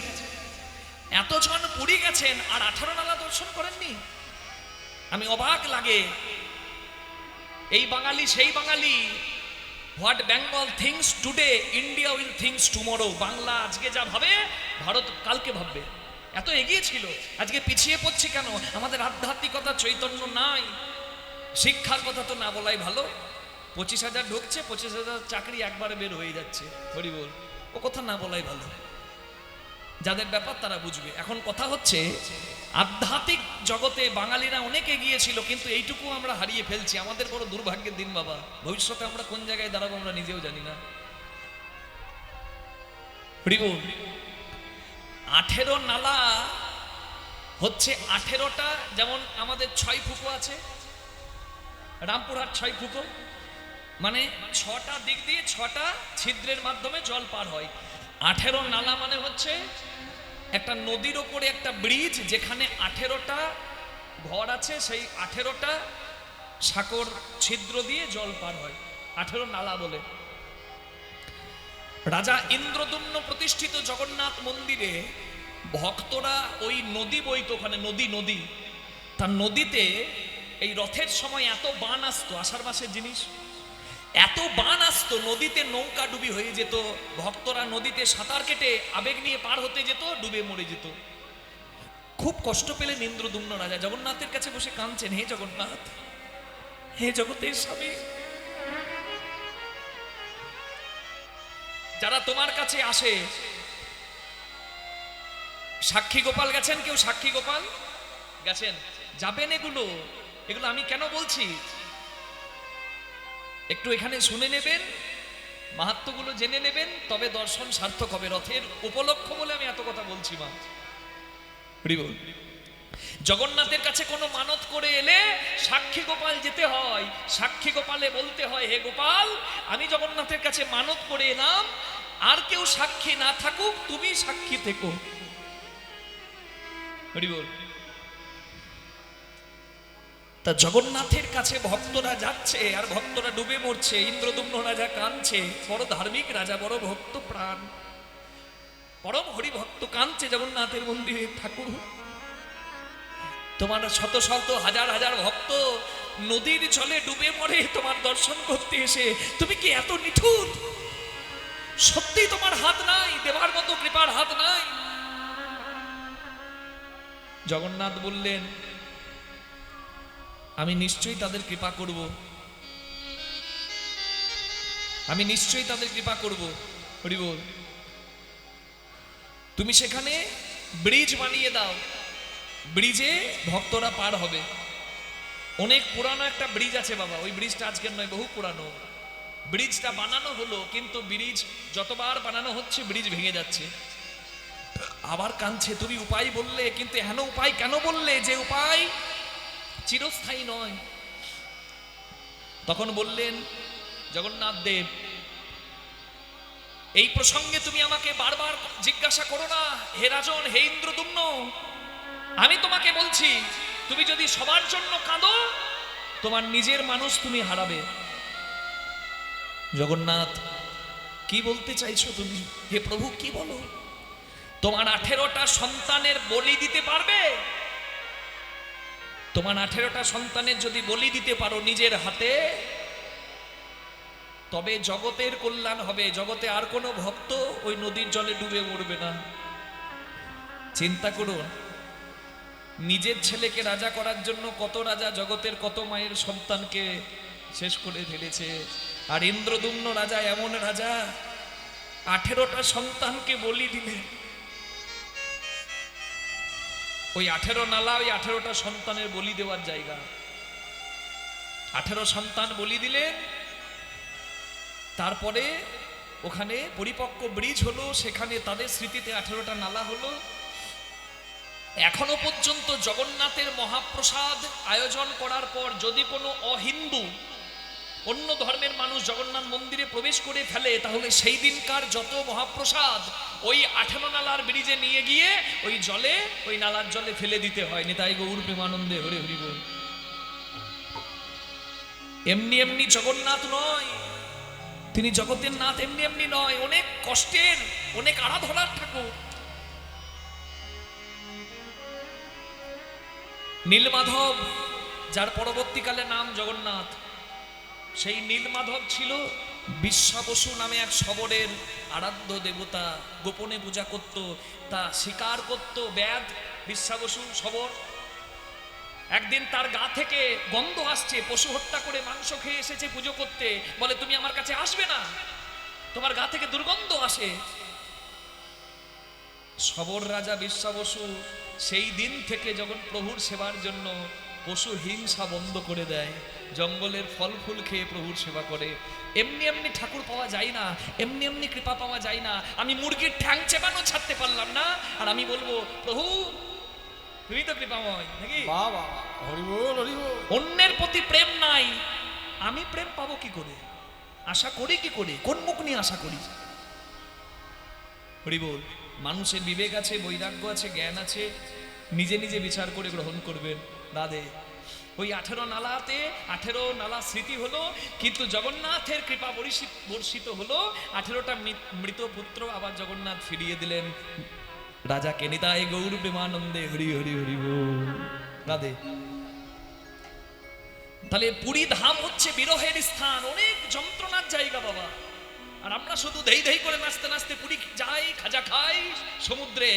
এতজন পুরী গেছেন আর 18 নালা দর্শন করেননি? আমি অবাক লাগে। এই বাঙালি সেই বাঙালি। What Bengal thinks today, India will thinks tomorrow. Bangla আজকে যা ভাবে, ভারত কালকে ভাববে। এত এগিয়ে ছিল, আজকে পিছিয়ে পড়ছে কেন? আমাদের আধ্যাত্মিকতা চৈতন্য নাই। শিক্ষার কথা তো না বলাই ভালো। 25,000 ঢুকছে, 25,000 চাকরি একবারে বের হয়ে যাচ্ছে। হরি বল, ও কথা না বলাই ভালো। যাদের ব্যাপার তারা বুঝবে। এখন কথা হচ্ছে, আধ্যাত্মিক জগতে বাঙালিরা অনেক এগিয়ে ছিল, কিন্তু এইটুকু আমরা হারিয়ে ফেলছি। আমাদের বড় দুর্ভাগ্যের দিন বাবা। ভবিষ্যতে আমরা কোন জায়গায় দাঁড়াবো আমরা নিজেও জানি না। হরি বল। 18 নালা হচ্ছে 18টা, যেমন আমাদের 6 ফুকো আছে, রামপুরহাট 6 ফুকো, মানে 6টা দিক দিয়ে 6টা ছিদ্রের মাধ্যমে জল পার হয়। 18 নালা মানে হচ্ছে একটা নদীর ওপরে একটা ব্রিজ, যেখানে 18টা ঘর আছে, সেই 18টা সাঁকর ছিদ্র দিয়ে জল পার হয়, 18 নালা বলে। রাজা ইন্দ্রদুম্ন প্রতিষ্ঠিত জগন্নাথ মন্দিরে ভক্তরা ওই নদী বইতো, ওখানে নদী তার নদীতে এই রথের সময় এত বান আসতো, আষাঢ় মাসের জিনিস, এত বান আসতো, নদীতে নৌকা ডুবি হয়ে যেত, ভক্তরা নদীতে সাঁতার কেটে আবেগ নিয়ে পার হতে যেত, ডুবে মরে যেত। খুব কষ্ট পেলেন ইন্দ্রদুম্ন রাজা, জগন্নাথের কাছে বসে কাঁদছেন, হে জগন্নাথ, হে জগতের স্বামী, যারা তোমার কাছে আসে, সাক্ষী গোপাল গেছেন, কেউ সাক্ষী গোপাল গেছেন, যাবেন, এগুলো আমি কেন বলছি একটু এখানে শুনে নেবেন, মাহাত্ম্যগুলো জেনে নেবেন, তবে দর্শন সার্থক হবে। রথের উপলক্ষ বলে আমি এত কথা বলছি। মা জগন্নাথের কাছে কোনো মানত করে এলে সাক্ষী গোপাল যেতে হয়, সাক্ষী গোপালে বলতে হয়, হে গোপাল, আমি জগন্নাথের কাছে মানত করে এলাম, আর কেউ সাক্ষী না থাকুক, তুমি সাক্ষী থেকো। তা জগন্নাথের কাছে ভক্তরা যাচ্ছে, আর ভক্তরা ডুবে মরছে, ইন্দ্রদুম্ন রাজা কাঁদছে, বড় ধার্মিক রাজা, বড় ভক্ত প্রাণ, পরম হরি ভক্ত কাঁদছে জগন্নাথের মন্দিরে, ঠাকুর তোমার শত শত হাজার হাজার ভক্ত নদীর জলে ডুবে মরে তোমার দর্শন করতে এসে, তুমি কি এত নিঠুর? সত্যি তোমার হাত নাই, দেবার মতো কৃপার হাত নাই? জগন্নাথ বললেন, আমি নিশ্চয়ই তাদের কৃপা করব, আমি নিশ্চয়ই তাদের কৃপা করব। হরি বল। তুমি সেখানে ব্রিজ বানিয়ে দাও, ব্রিজে ভক্তরা পার হবে। অনেক পুরানো একটা ব্রিজ আছে বাবা, ওই ব্রিজটা আজকের নয়, বহু পুরানো। ব্রিজটা বানানো হলো, কিন্তু ব্রিজ যতবার বানানো হচ্ছে ব্রিজ ভেঙে যাচ্ছে। আবার কাঁদছে, তুমি উপায় বললে, কিন্তু এহেন উপায় কেন বললে যে উপায় চিরস্থায়ী নয়? তখন বললেন জগন্নাথ দেব, এই প্রসঙ্গে তুমি আমাকে বারবার জিজ্ঞাসা করো না, হে রাজন, হে ইন্দ্রদুম্ন, আমি তোমাকে বলছি, তুমি যদি সবার জন্য কাঁদো, তোমার নিজের মানুষ তুমি হারাবে। জগন্নাথ, কি বলতে চাইছো তুমি? হে প্রভু, কি বলো? তোমার 18টা সন্তানের বলি দিতে পারবে? তোমার 18টা সন্তানের যদি বলি দিতে পারো নিজের হাতে, তবে জগতের কল্যাণ হবে, জগতে আর কোনো ভক্ত ওই নদীর জলে ডুবে মরবে না। চিন্তা করুন, নিজের ছেলেকে রাজা করার জন্য কত রাজা জগতের কত মায়ের সন্তানকে শেষ করে ফেলেছে। আর ইন্দ্রদুম্ন রাজা এমন রাজা, 18টা সন্তানকে বলি দিলেন। ওই 18 নালা, ওই 18টা সন্তানের বলি দেওয়ার জায়গা। 18 সন্তান বলি দিলেন, তারপরে ওখানে পরিপক্ক ব্রিজ হলো, সেখানে তাদের স্মৃতিতে 18টা নালা হলো। এখনো পর্যন্ত জগন্নাথের মহাপ্রসাদ আয়োজন করার পর যদি কোনো অহিন্দু, অন্য ধর্মের মানুষ জগন্নাথ মন্দিরে প্রবেশ করে ফেলে, তাহলে সেই দিনকার যত মহাপ্রসাদ ওই 18 নালার ব্রিজে নিয়ে গিয়ে ওই জলে, ওই নালার জলে ফেলে দিতে হয়। নিতাই গৌর প্রেমানন্দে হরে হরি বল। এমনি এমনি জগন্নাথ নয়, তিনি জগতের নাথ এমনি এমনি নয়, অনেক কষ্টের, অনেক আরাধনার ঠাকুর। নীলমাধব, যার পরবর্তীকালে নাম জগন্নাথ, সেই নীলমাধব ছিল বিশ্বাবসু নামে এক শবরের আরাধ্য দেবতা, গোপনে পূজা করত, তা স্বীকার করত ব্যাদ। বিশ্বাবসু শবর, একদিন তার গা থেকে গন্ধ আসছে, পশু হত্যা করে মাংস খেয়ে এসেছে পুজো করতে, বলে তুমি আমার কাছে আসবে না, তোমার গা থেকে দুর্গন্ধ আসে। শবর রাজা বিশ্বাবসু সেই দিন থেকে যখন প্রভুর সেবার জন্য পশু হিংসা বন্ধ করে দেয়, জঙ্গলের ফল ফুল খেয়ে প্রভুর সেবা করে। এমনি এমনি ঠাকুর পাওয়া যায় না, এমনি এমনি কৃপা পাওয়া যায় না। আমি মুরগির ঠ্যাং চেপানো ছাড়তে পারলাম না, আর আমি বলবো প্রভু তুমি তো কৃপাময়, নাকি? অন্যের প্রতি প্রেম নাই, আমি প্রেম পাবো কি করে? আশা করি কি করে? কোন মুখ নিয়ে আশা করি? হরি বল। মানুষের বিবেক আছে, বৈরাগ্য আছে, জ্ঞান আছে, নিজে নিজে বিচার করে গ্রহণ করবেন। রাধে। ওই 18 নালাতে 18 নালা স্মৃতি হলো, কিন্তু জগন্নাথের কৃপা বর্ষিত হলো। 18টা মৃত পুত্র আবার জগন্নাথ ফিরিয়ে দিলেন রাজাকে। নিতাই গৌর প্রেমানন্দে হরি হরি হরি বল। রাধে। তাহলে পুরী ধাম হচ্ছে বিরহের স্থান, অনেক যন্ত্রণার জায়গা বাবা। আর আমরা শুধু ধেই ধেই করে নাচতে নাচতে পুরী যাই, খাজা খাই সমুদ্রে।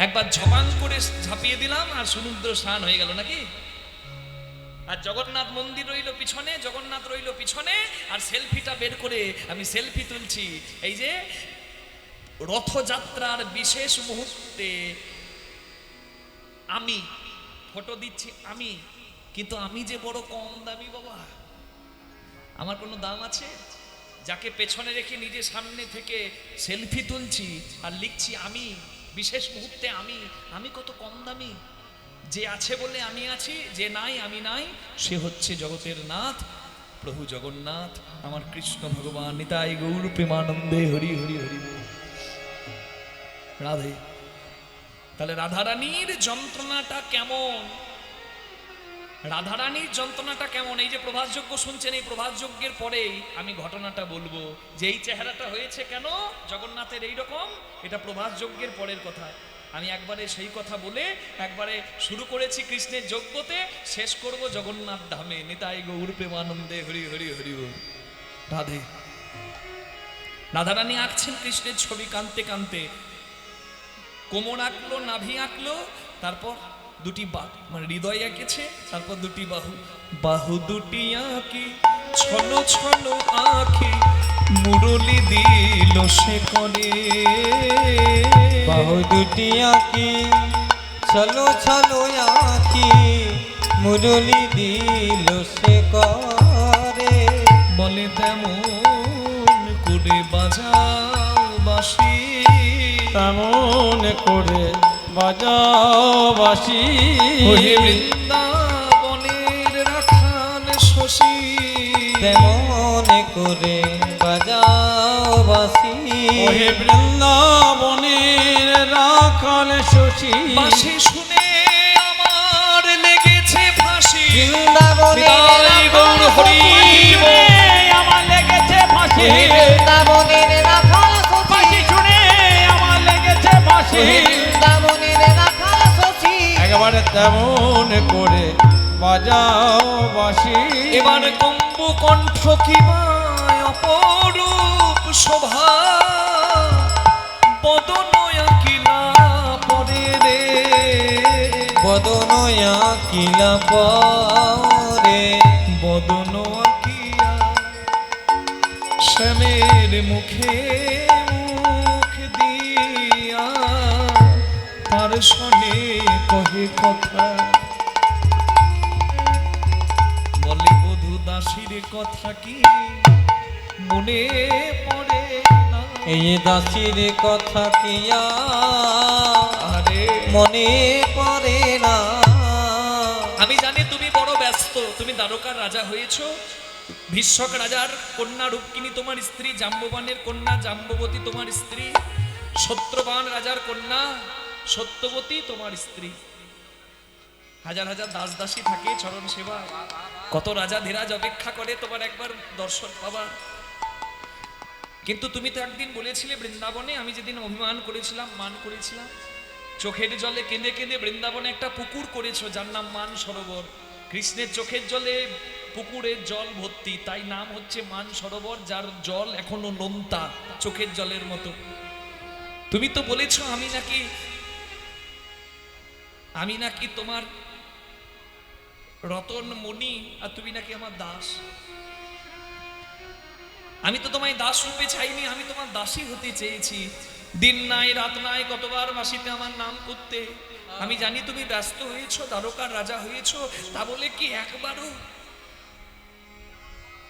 একবার ঝপাং করে ঝাঁপিয়ে দিলাম আর সমুদ্র স্নান হয়ে গেল নাকি। আর জগন্নাথ মন্দির রইল পিছনে, জগন্নাথ রইল পিছনে, আর সেলফিটা বের করে আমি সেলফি তুলছি। এই যে রথযাত্রার বিশেষ মুহূর্তে আমি ফটো দিচ্ছি আমি, কিন্তু আমি যে বড় কম দামি বাবা, আমার কোনো দাম আছে? যাকে পেছনে রেখে নিজে সামনে থেকে সেলফি তুলছি আর লিখছি আমি, বিশেষ মুহূর্তে আমি, আমি কত কম দামি। যে আছে বলে আমি আছি, যে নাই আমি নাই, সে হচ্ছে জগতের নাথ প্রভু জগন্নাথ, আমার কৃষ্ণ ভগবান। নিতাই গৌর প্রেমানন্দে হরি হরি হরি বল। রাধে। তাহলে রাধারানীর যন্ত্রণাটা কেমন? রাধারানীর যন্ত্রণাটা কেমন? এই যে প্রভাস যজ্ঞ শুনছেন, এই প্রভাস যজ্ঞের পরেই আমি ঘটনাটা বলবো যে এই চেহারাটা হয়েছে কেন জগন্নাথের এই রকম, এটা প্রভাস যজ্ঞের পরের কথা। আমি একবারে সেই কথা বলে একবারে শুরু করেছি কৃষ্ণের যজ্ঞতে, শেষ করব জগন্নাথ ধামে। নিতাই গৌর প্রেমানন্দে হরি হরি হরি বল। রাধে। রাধারানী আঁকছেন কৃষ্ণের ছবি কাঁদতে কাঁদতে, কোমর আঁকলো, নাভি আঁকলো, তারপর দুটি মানে হৃদয় এঁকেছে, তারপর দুটি বাহু, বাহু দুটি আঁকি ছলো ছলো আঁখি মুরলি দিল সে করে। বাহু দুটি আঁকি ছলো ছলো আঁকি মুরলি দিল সে করে। বলে তেমন করে বাজাও বাঁশি, তেমন করে বাজাও বাঁশি। ওহে বৃন্দাবনের রাখাল শশী, তেমন করে বাজাও বাঁশি। ওহে বৃন্দাবনের রাখাল শশী, বাঁশি শুনে আমার লেগেছে ফাঁসি। বৃন্দাবনের গৌর হরি বল। আমার লেগেছে ফাঁসি, বৃন্দাবনের রাখাল শশী, ফাঁসি শুনে আমার লেগেছে ফাঁসি। বৃন্দাবনের রাখাল শশী, একেবারে তেমন করে বাজাও বাঁশি। এবার কম্বু কণ্ঠ কি মায় অপরূপ শোভা, বদনয়া কিলা পরে রে, বদনয়া কিলা পরে। বদন আঁকিয়া শ্যামের মুখে মুখ দিয়া, তার শনে কহে কথা, বলে বধূ দাসীর কথা কি মনে পড়ে না। এই দাসীর কথা কিয়া আরে মনে পড়ে না। আমি জানি তুমি বড় ব্যস্ত, তুমি দ্বারকার রাজা হয়েছো, ভীষ্মক রাজার কন্যা রূপকিনী তোমার স্ত্রী, জাম্ববানের কন্যা জাম্ববতী তোমার স্ত্রী, সত্যবান রাজার কন্যা সত্যবতী তোমার স্ত্রী। হাজার হাজার দাস দাসী থাকে চরণ সেবা, কত রাজা ধীরাজ অপেক্ষা করে তোমার একবার দর্শন পাবার। কিন্তু তুমি তো একদিন বলেছিলে বৃন্দাবনে, আমি যেদিন অভিমান করেছিলাম, মান করেছিলাম, চোখের জলে কেঁদে কেঁদে বৃন্দাবনে একটা পুকুর করেছো যার নাম মান সরোবর। কৃষ্ণের চোখের জলে পুকুরের জল ভর্তি, তাই নাম হচ্ছে মান সরোবর, যার জল এখনো নোনতা চোখের জলের মতো। তুমি তো বলেছো আমি নাকি তোমার রতন মণি, আর তুমি নাকি আমার দাস। আমি তো তোমায় দাস রূপে চাইনি, আমি তোমার দাসী হতে চেয়েছি। দিন নাই রাত নাই কতবার বাসিতে আমার নাম করতে। আমি জানি তুমি ব্যস্ত হয়েছো, দ্বারকার রাজা হয়েছো, তা বলে কি একবারও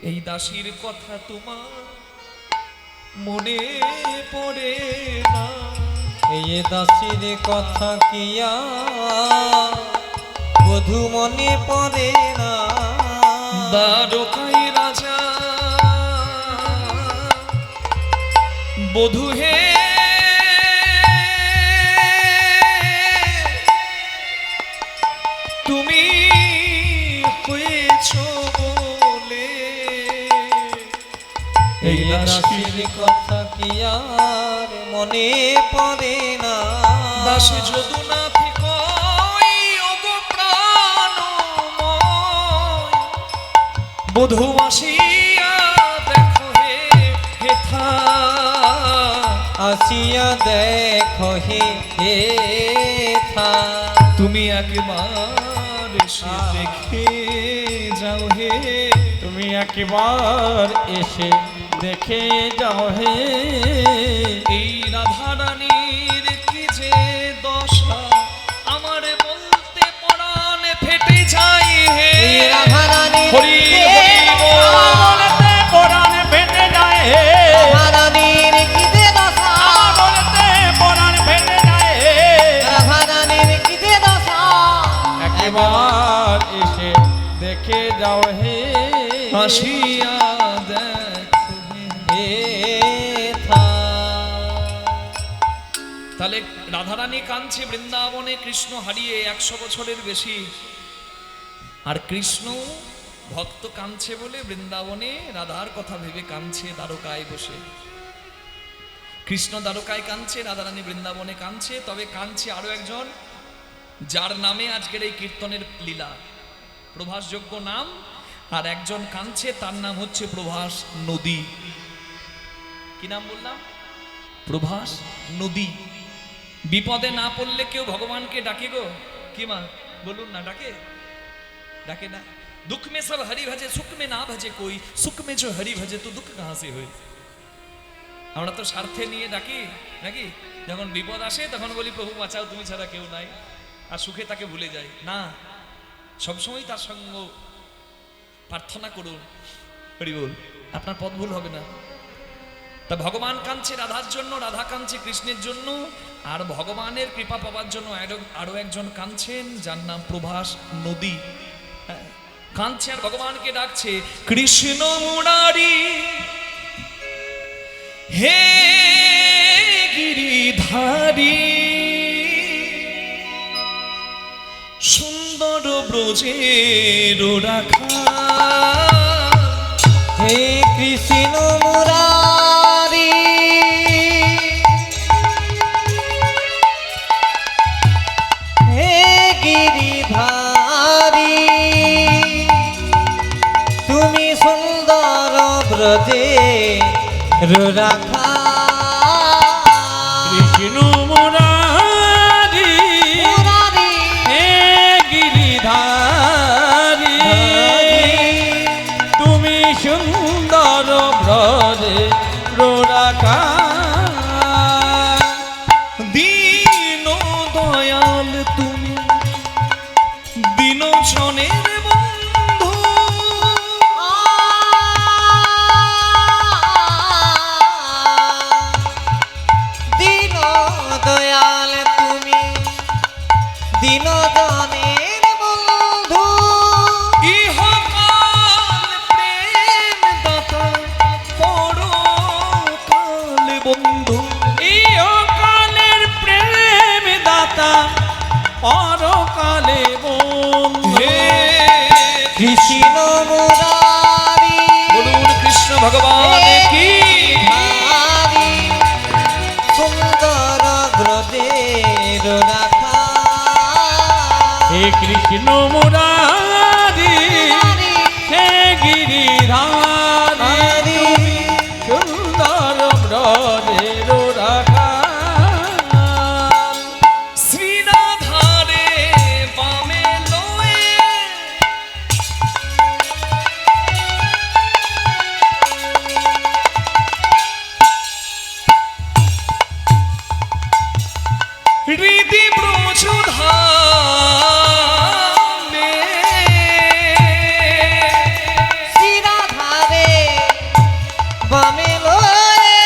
এই দাসীর কথা তোমার মনে পড়ে না? এই দাসীর কথা কিয়া বধূ মনে পড়ে না। দ্বারকায় রাজা বধূ হে তুমি হয়েছ বলে এই দাসীর কথা কি আর মনে পড়ে না দাসী যদুনাথি কই ওগো প্রাণময় বধূ আসিয়া দেখো হে হেথা আসিয়া দেখো হে থা তুমি একবার এসে দেখে যাও হে তুমি একবার এসে দেখে যাও হে এই রাধা রানীর কি যে দশা আমার বলতে পরাণ ফেটে যায় হে এই রাধারানীর হরি হরি বল। বলতে কোরআন ফেটে যায় হে রাধারানীর কি যে দশা বলতে কোরআন ফেটে যায় হে রাধারানীর কি যে দশা একবার এসে দেখে যাও হে হাসিয়া দেখো হে। হে থা তাহলে রাধারানী কাঁদছে বৃন্দাবনে কৃষ্ণ হারিয়ে 100 বছরের বেশি, আর কৃষ্ণ ভক্ত কাঁদছে বলে বৃন্দাবনে রাধার কথা ভেবে কাঁদছে দ্বারকায় বসে। কৃষ্ণ দ্বারকায় কাঁদছে, রাধারানী বৃন্দাবনে কাঁদছে। তবে কাঁদছে আরো একজন, যার নামে আজকের এই কীর্তনের লীলা, প্রভাসযোগ্য নাম। আর একজন কাঁদছে, তার নাম হচ্ছে প্রভাস নদী। কি নাম বললাম? প্রভাস নদী। বিপদে না পড়লে কেউ ভগবানকে ডাকে গো? কি মা বলুন না, ডাকে? ডাকে না? দুঃখ মে সব হরি ভজে, সুখ মে না ভজে কই, সুখ মে जो হরি ভজে তো দুঃখ কাহা সে হয়। আমরা তো স্বার্থে নিয়ে ডাকি নাকি? যখন বিপদ আসে তখন বলি প্রভু বাঁচাও, তুমি ছাড়া কেউ নাই, আর সুখে তাকে ভুলে যাই না। সবসময় তার সঙ্গ প্রার্থনা করুন, হরি বল, আপনার পথ ভুল হবে না। তা ভগবান কাঁদছে রাধার জন্য, রাধা কাঁদছে কৃষ্ণের জন্য, আর ভগবানের কৃপা পাওয়ার জন্য আরো একজন কাঁদছেন, যার নাম প্রভাস নদী। হ্যাঁ, কাঁদছে আর ভগবানকে ডাকছে, কৃষ্ণ মুরারি হে গিরিধারী সুন্দর ব্রজের রাখা হে কৃষ্ণ মুরারি হে গিরিধারী তুমি সুন্দর ব্রজে রাখা কৃষ্ণ মুরারি মুরারি হে গিরিধারী তুমি সুন্দর ব্রজে রাখা দীন দয়াল তুমি দীন জনের বন্ধু দীন দয়াল তুমি দীন জনের বন্ধু ইহকাল প্রেম দাতা পরকাল বন্ধু ইহকালের প্রেম দাতা পরকালে বন্ধু হে কৃষ্ণ মুরারি বলুন কৃষ্ণ ভগবান কি ধারী সুন্দর ব্রজের রাখা হে কৃষ্ণ মুরারি হে গিরিধারী সুন্দর ব্রজের রাখা শ্রীরাধারে বামে লয়ে হৃদি ব্রজধামে শিরাধারে বামে লয়ে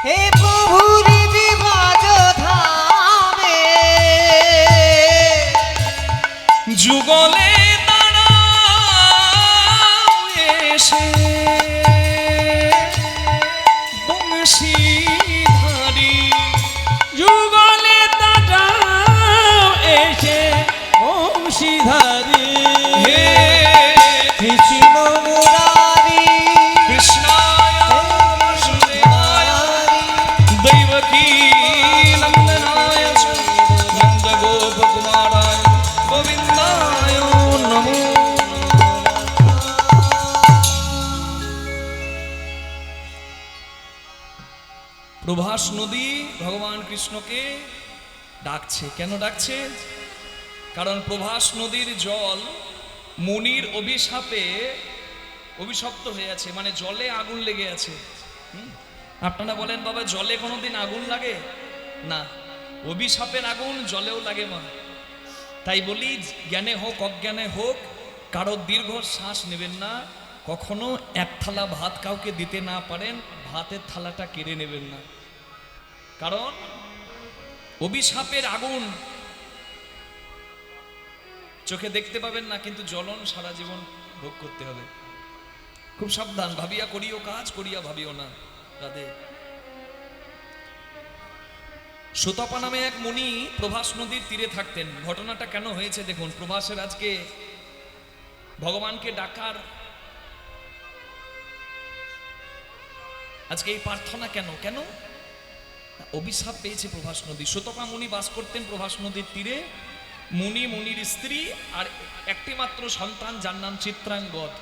হে প্রভুর বিভাজ ধামে প্রভাস নদী ভগবান কৃষ্ণকে ডাকছে। কেন ডাকছে? কারণ প্রভাস নদীর জল মুনির অভিশাপে অভিশপ্ত হয়ে আছে, মানে জলে আগুন লেগে আছে। আপনারা বলেন বাবা জলে কোনোদিন আগুন লাগে না, অভিশাপের আগুন জলেও লাগে মা। তাই বলি জ্ঞানে হোক অজ্ঞানে হোক কারো দীর্ঘ শ্বাস নেবেন না, কখনো এক থালা ভাত কাউকে দিতে না পারেন ভাতের থালাটা কেড়ে নেবেন না, কারণ অভিশাপের আগুন চোখে দেখতে পাবেন না, কিন্তু জ্বলন সারা জীবন ভোগ করতে হবে। খুব সাবধান, ভাবিয়া করিও কাজ, করিয়া ভাবিও না। রাধে। সুতপা নামে এক মুনি প্রভাস নদীর তীরে থাকতেন। ঘটনাটা কেন হয়েছে দেখুন। প্রভাসের আজকে ভগবানকে ডাকার আজকে এই প্রার্থনা কেন? কেন অভিশাপ পেয়েছে প্রভাস নদী। সুতপা মুনি বাস করতেন প্রভাস নদীর তীরে। মুনি, মুনির স্ত্রী আর একটি মাত্র সন্তান যার নাম চিত্রাঙ্গদ।